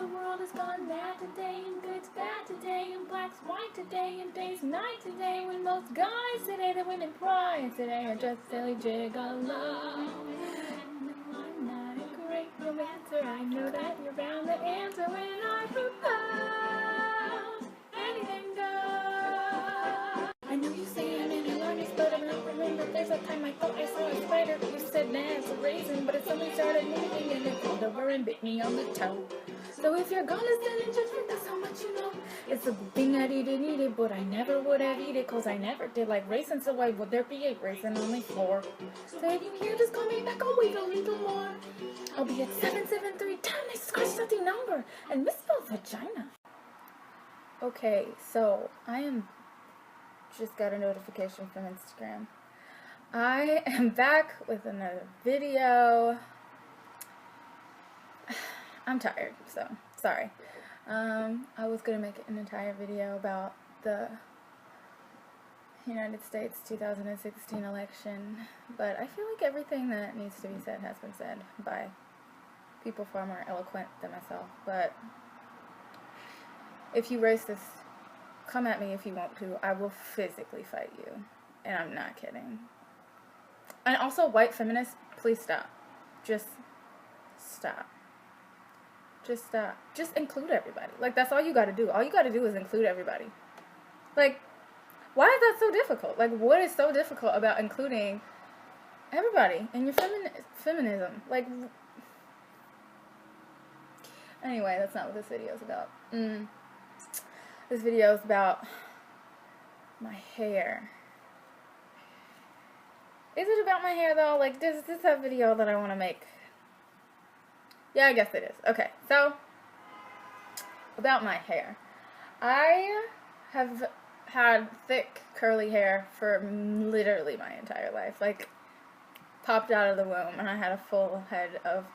world has gone bad today, and good's bad today, and black's white today, and day's night today, when most guys today, the women prize today, are just silly gigolos. I'm not a great romancer, I know that you're bound to answer when I propose. Anything goes. I know you say I'm in alarmist, but I'm not remember. There's a time I thought I saw a spider. You said nah, it's a raisin, but it suddenly started moving and it rolled over and bit me on the toe. So if you're gonna stand in judgment, that's how much you know. It's a good thing I didn't eat it, but I never would have eat it, cause I never did like raisins, so why would there be a raisin on the floor? So if you hear, just call me back, I'll wait a little more. I'll be at 77310, I scratched out the number, and misspelled vagina. Okay, so I just got a notification from Instagram. I am back with another video. I'm tired, so sorry. I was gonna make an entire video about the United States 2016 election, but I feel like everything that needs to be said has been said by people far more eloquent than myself. But if you racist, come at me if you want to. I will physically fight you, and I'm not kidding. And also, white feminists, please stop. Just stop. Just stop. Just include everybody. Like, that's all you gotta do. All you gotta do is include everybody. Like, why is that so difficult? Like, what is so difficult about including everybody in your feminism? Like, anyway, that's not what this video is about. This video is about my hair. Is it about my hair, though? Like, is this a video that I want to make? Yeah, I guess it is. Okay, so, about my hair. I have had thick, curly hair for literally my entire life. Like, popped out of the womb, and I had a full head of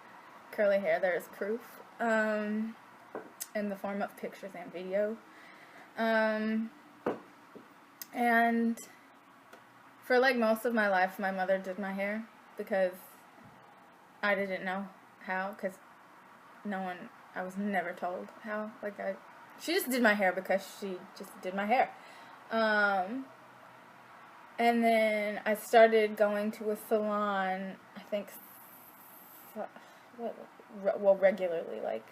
curly hair. There is proof, in the form of pictures and video. And for like most of my life, my mother did my hair because I didn't know how, because I was never told how. Like, she just did my hair because she just did my hair. And then I started going to a salon, I think, regularly, like,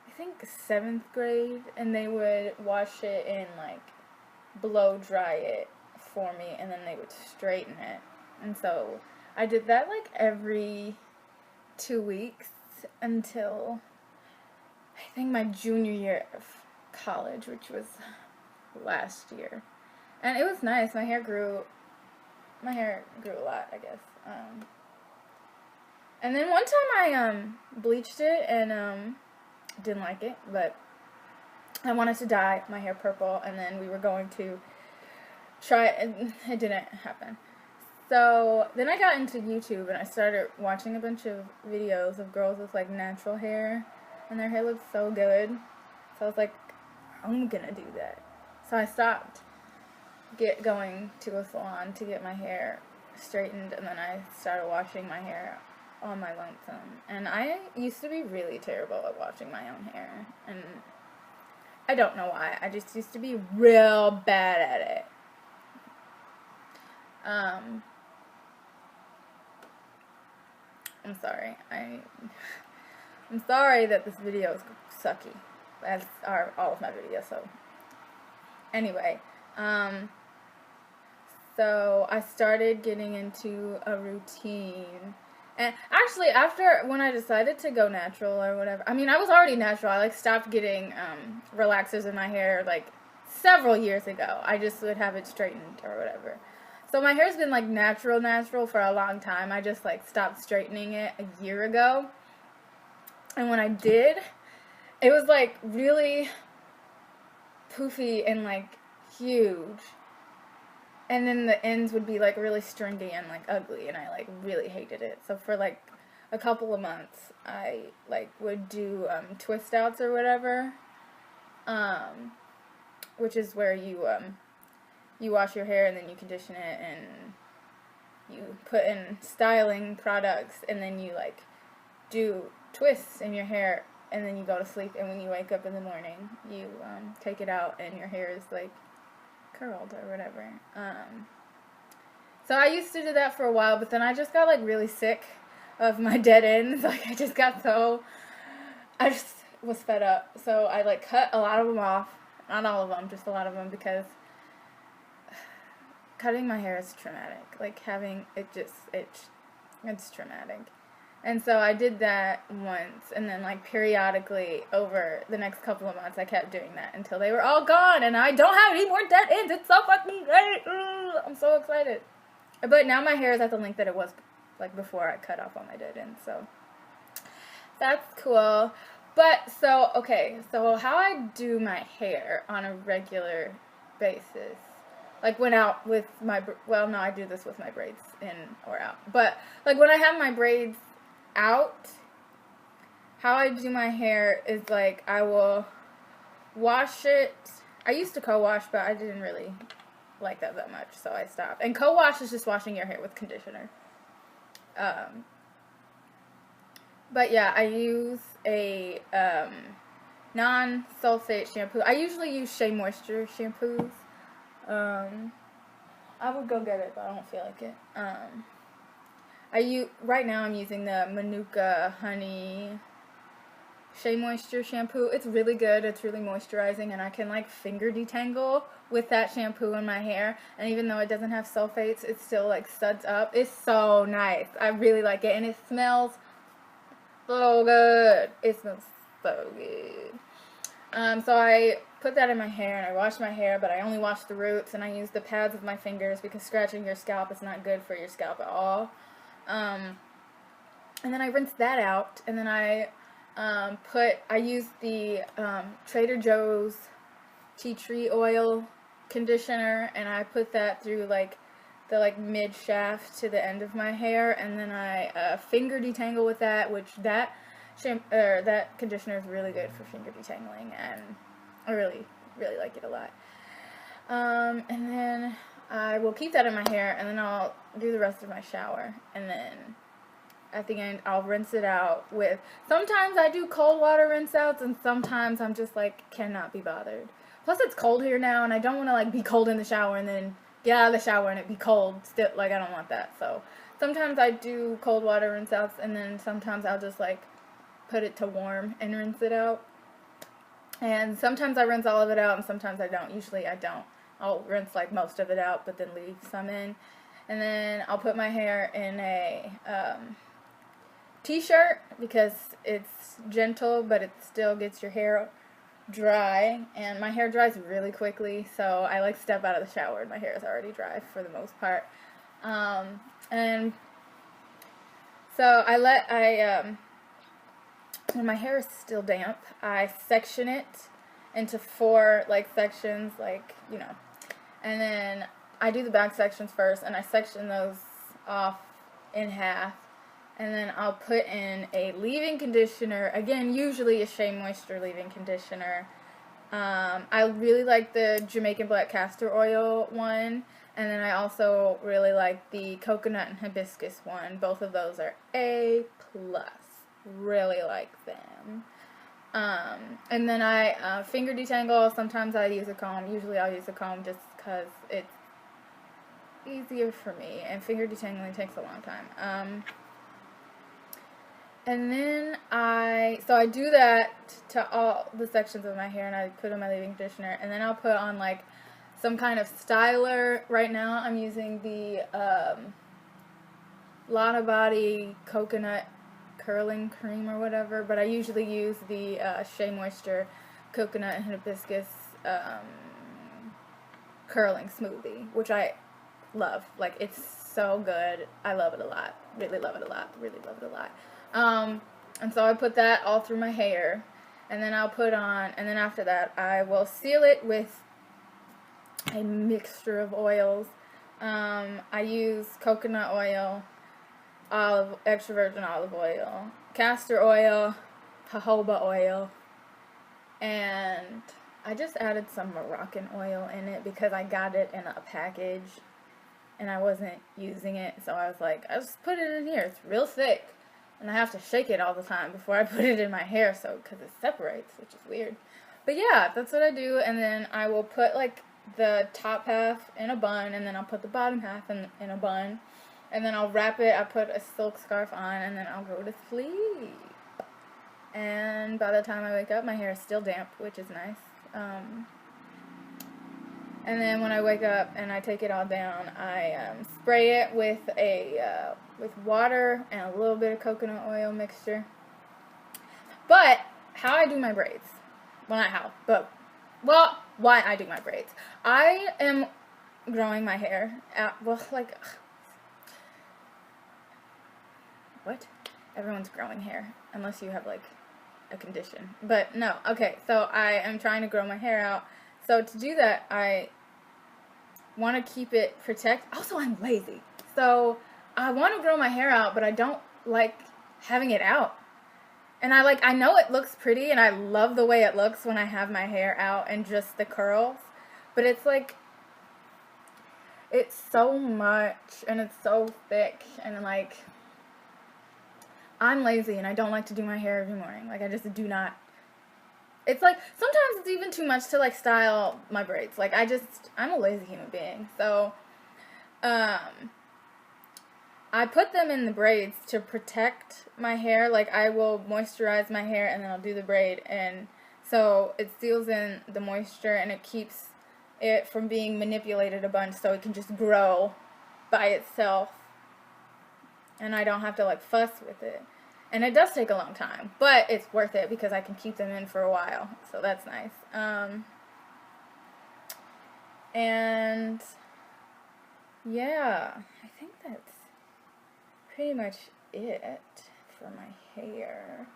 I think 7th grade, and they would wash it and, like, blow dry it for me, and then they would straighten it. And so I did that, like, every 2 weeks until I think my junior year of college, which was last year. And it was nice. My hair grew a lot, I guess. And then one time I bleached it and didn't like it, but I wanted to dye my hair purple, and then we were going to try it, and it didn't happen. So then I got into YouTube, and I started watching a bunch of videos of girls with, like, natural hair, and their hair looked so good. So I was like, I'm gonna do that. So I stopped going to a salon to get my hair straightened, and then I started washing my hair on my lonesome. And I used to be really terrible at washing my own hair, and I don't know why. I just used to be real bad at it. I'm sorry. I'm sorry that this video is sucky. As are all of my videos, so. Anyway, so I started getting into a routine. And actually, when I decided to go natural or whatever, I mean, I was already natural. I, like, stopped getting relaxers in my hair, like, several years ago. I just would have it straightened or whatever. So my hair's been, like, natural for a long time. I just, like, stopped straightening it a year ago. And when I did, it was, like, really poofy and, like, huge. And then the ends would be, like, really stringy and, like, ugly. And I, like, really hated it. So for, like, a couple of months, I, like, would do twist outs or whatever. Which is where you wash your hair and then you condition it and you put in styling products and then you, like, do twists in your hair and then you go to sleep, and when you wake up in the morning, you take it out, and your hair is like curled or whatever. So I used to do that for a while, but then I just got like really sick of my dead ends. Like I just was fed up. So I like cut a lot of them off. Not all of them, just a lot of them, because cutting my hair is traumatic. Like having it just, it's traumatic. And so I did that once, and then like periodically over the next couple of months I kept doing that until they were all gone, and I don't have any more dead ends. It's so fucking great. I'm so excited. But now my hair is at the length that it was like before I cut off all my dead ends, so that's cool. But so, okay, so how I do my hair on a regular basis, like when out with my, well, no, I do this with my braids in or out, but like when I have my braids out, how I do my hair is like I will wash it. I used to co-wash, but I didn't really like that much, so I stopped. And co-wash is just washing your hair with conditioner. But yeah, I use a non-sulfate shampoo. I usually use Shea Moisture shampoos. I would go get it, but I don't feel like it. Right now I'm using the Manuka Honey Shea Moisture shampoo. It's really good. It's really moisturizing, and I can like finger detangle with that shampoo in my hair. And even though it doesn't have sulfates, it still like suds up. It's so nice. I really like it, and it smells so good. It smells so good. So I put that in my hair, and I wash my hair, but I only wash the roots, and I use the pads of my fingers because scratching your scalp is not good for your scalp at all. And then I rinse that out, and then I use the Trader Joe's tea tree oil conditioner, and I put that through like the mid shaft to the end of my hair, and then I finger detangle with that, which that conditioner is really good for finger detangling, and I really, really like it a lot. And then I will keep that in my hair, and then I'll do the rest of my shower, and then at the end I'll rinse it out with, sometimes I do cold water rinse outs, and sometimes I'm just like cannot be bothered. Plus it's cold here now, and I don't want to like be cold in the shower and then get out of the shower and it be cold still. Like I don't want that. So sometimes I do cold water rinse outs, and then sometimes I'll just like put it to warm and rinse it out. And sometimes I rinse all of it out, and sometimes I don't. Usually I don't. I'll rinse like most of it out, but then leave some in. And then I'll put my hair in a t-shirt because it's gentle, but it still gets your hair dry. And my hair dries really quickly, so I like step out of the shower and my hair is already dry for the most part. And so when my hair is still damp, I section it into 4 like sections, like, you know, and then I do the back sections first, and I section those off in half, and then I'll put in a leave-in conditioner, again usually a Shea Moisture leave-in conditioner. I really like the Jamaican Black Castor Oil one, and then I also really like the Coconut and Hibiscus one. Both of those are A+. Really like them. And then I finger detangle. Sometimes I use a comb. Usually I'll use a comb just because it's easier for me, and finger detangling takes a long time. And then I do that to all the sections of my hair, and I put on my leave-in conditioner, and then I'll put on like some kind of styler. Right now I'm using the Lana Body Coconut Curling Cream or whatever, but I usually use the Shea Moisture Coconut and Hibiscus Curling Smoothie, which I love. Like, it's so good. I love it a lot. Really love it a lot. Really love it a lot. And so I put that all through my hair, and then I'll put on, and then after that I will seal it with a mixture of oils. I use coconut oil, extra virgin olive oil, castor oil, jojoba oil, and I just added some Moroccan oil in it because I got it in a package and I wasn't using it, so I was like, I'll just put it in here. It's real thick, And I have to shake it all the time before I put it in my hair, so, because it separates, which is weird. But yeah, that's what I do, and then I will put, like, the top half in a bun, and then I'll put the bottom half in a bun, and then I'll wrap it, I put a silk scarf on, and then I'll go to sleep. And by the time I wake up, my hair is still damp, which is nice. And then when I wake up and I take it all down, I spray it with with water and a little bit of coconut oil mixture. But how I do my braids, well, not how, but well, why I do my braids. I am growing my hair out. Well, like, what? Everyone's growing hair unless you have like a condition. But no, okay. So I am trying to grow my hair out. So to do that, I want to keep it protect. Also, I'm lazy. So I want to grow my hair out, but I don't like having it out. And I know it looks pretty, and I love the way it looks when I have my hair out and just the curls. But it's like, it's so much, and it's so thick, and like, I'm lazy, and I don't like to do my hair every morning. Like, I just do not. It's like, sometimes it's even too much to, like, style my braids. Like, I'm a lazy human being. So, I put them in the braids to protect my hair. Like, I will moisturize my hair, and then I'll do the braid. And so, it seals in the moisture, and it keeps it from being manipulated a bunch, so it can just grow by itself. And I don't have to, like, fuss with it. And it does take a long time, but it's worth it because I can keep them in for a while. So that's nice. And yeah, I think that's pretty much it for my hair.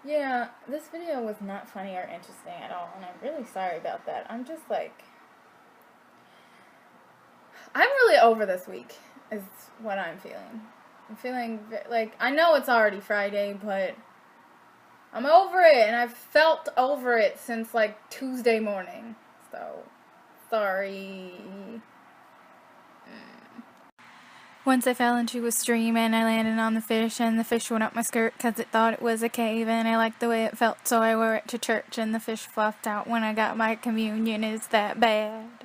Yeah, this video was not funny or interesting at all, and I'm really sorry about that. I'm just like, I'm really over this week, is what I'm feeling. I'm feeling, like, I know it's already Friday, but I'm over it, and I've felt over it since, like, Tuesday morning. So, sorry. Once I fell into a stream, and I landed on the fish, and the fish went up my skirt because it thought it was a cave, and I liked the way it felt, so I wore it to church, and the fish flopped out when I got my communion. Is that bad?